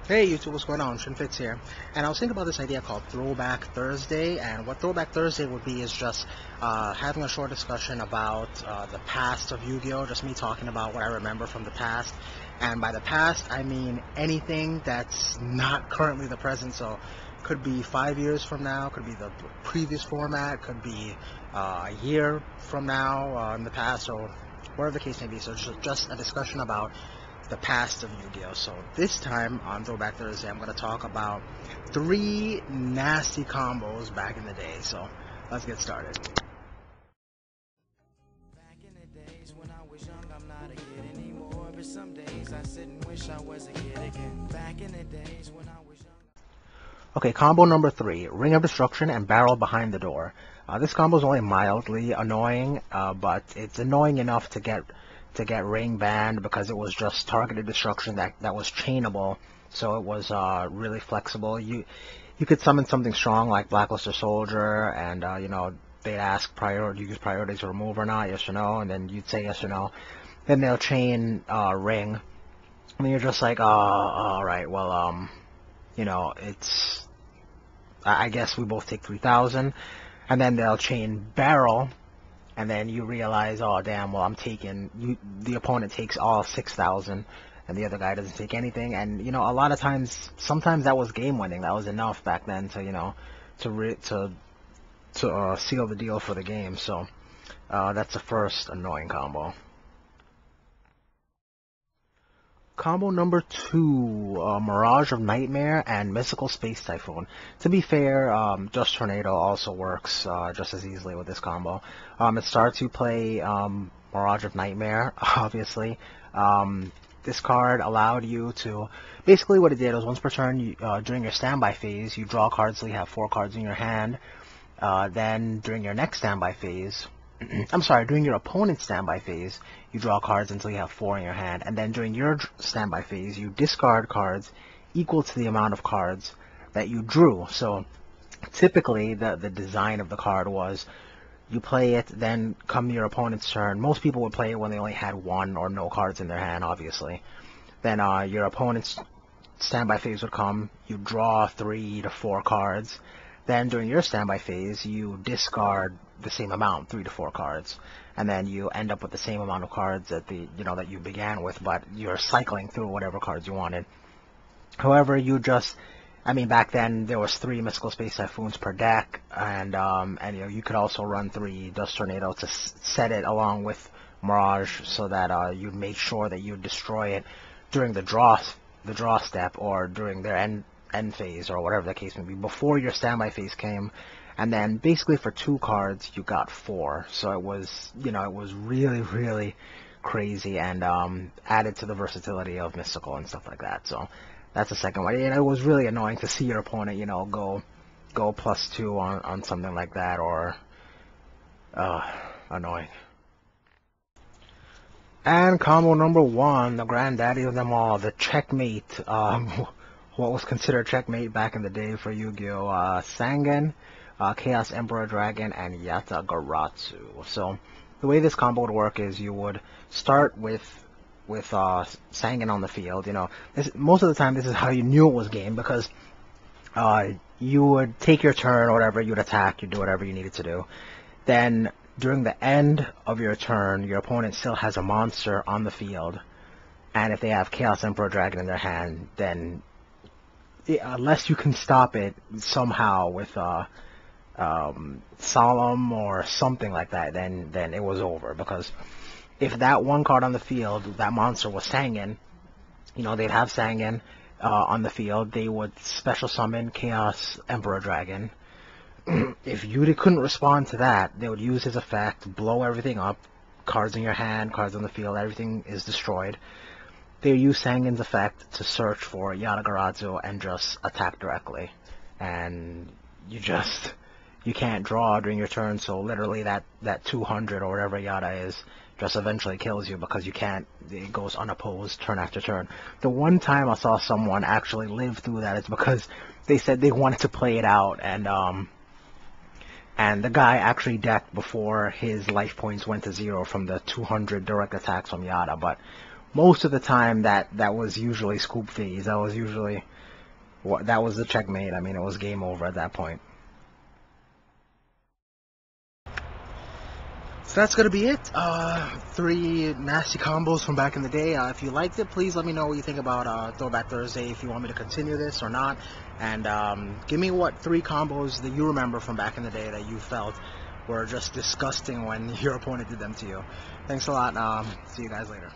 Hey YouTube, what's going on? Shinfitz here. And I was thinking about this idea called Throwback Thursday, and what Throwback Thursday would be is just having a short discussion about the past of Yu-Gi-Oh! Just me talking about what I remember from the past. And by the past, I mean anything that's not currently the present, so could be 5 years from now, could be the previous format, could be a year from now in the past, or whatever the case may be. So just a discussion about the past of Yu-Gi-Oh! So this time on Throwback Thursday, I'm going to talk about three nasty combos back in the day. So let's get started. Back in the days when I was young, I'm not a kid anymore. But some days I sit and wish I was a kid again. Back in the days when I was young. Okay, combo number three, Ring of Destruction and Barrel Behind the Door. This combo is only mildly annoying, but it's annoying enough to get Ring banned because it was just targeted destruction that was chainable, so it was really flexible. You could summon something strong like Blackluster Soldier, and they'd ask use priority to remove or not, yes or no, and then you'd say yes or no. Then they'll chain Ring, and you're just like, all right, well, it's I guess we both take 3,000, and then they'll chain Barrel, and then you realize, oh damn, well the opponent takes all 6,000, and the other guy doesn't take anything, and a lot of times, sometimes that was game winning. That was enough back then to seal the deal for the game. So that's the first annoying combo. Combo number two, Mirage of Nightmare and Mystical Space Typhoon. To be fair, Just Tornado also works just as easily with this combo. It starts you play Mirage of Nightmare, obviously. This card allowed you to... Basically what it did was once per turn, during your standby phase, you draw cards so you have 4 cards in your hand. Then during your next standby phase... I'm sorry, during your opponent's standby phase, you draw cards until you have 4 in your hand, and then during your standby phase, you discard cards equal to the amount of cards that you drew. So typically, the design of the card was you play it, then come your opponent's turn. Most people would play it when they only had 1 or no cards in their hand, obviously. Then your opponent's standby phase would come, you draw 3 to 4 cards. Then during your standby phase, you discard the same amount, 3 to 4 cards, and then you end up with the same amount of cards that that you began with, but you're cycling through whatever cards you wanted. However, back then there was 3 Mystical Space Typhoons per deck, and you could also run 3 Dust Tornado to set it along with Mirage, so that you made sure that you destroy it during the draw step, or during their end phase, or whatever the case may be, before your standby phase came. And then basically for 2 cards you got 4, so it was really, really crazy, and added to the versatility of Mystical and stuff like that. So that's the second one. It was really annoying to see your opponent go +2 on something like that, or annoying. And combo number 1, the granddaddy of them all, the Checkmate. What was considered Checkmate back in the day for Yu-Gi-Oh! Sangen, Chaos Emperor Dragon, and Yatagaratsu. So the way this combo would work is you would start with Sangen on the field. Most of the time this is how you knew it was game, because you would take your turn or whatever, you'd attack, you'd do whatever you needed to do. Then during the end of your turn, your opponent still has a monster on the field, and if they have Chaos Emperor Dragon in their hand, then unless you can stop it somehow with Solemn or something like that, then it was over. Because if that one card on the field, that monster, was Sangen, they'd have Sangen on the field, they would special summon Chaos Emperor Dragon. If you couldn't respond to that, they would use his effect, blow everything up, cards in your hand, cards on the field, everything is destroyed. They use Sangen's effect to search for Yatagaratsu and just attack directly. And you can't draw during your turn, so literally that 200 or whatever Yata is just eventually kills you, because it goes unopposed turn after turn. The one time I saw someone actually live through that is because they said they wanted to play it out, and the guy actually decked before his life points went to 0 from the 200 direct attacks from Yata, but most of the time that was usually scoop phase. That was usually that was the checkmate. I mean, it was game over at that point. So that's gonna be it. 3 nasty combos from back in the day. If you liked it, please let me know what you think about Throwback Thursday. If you want me to continue this or not, and give me what 3 combos that you remember from back in the day that you felt were just disgusting when your opponent did them to you. Thanks a lot. See you guys later.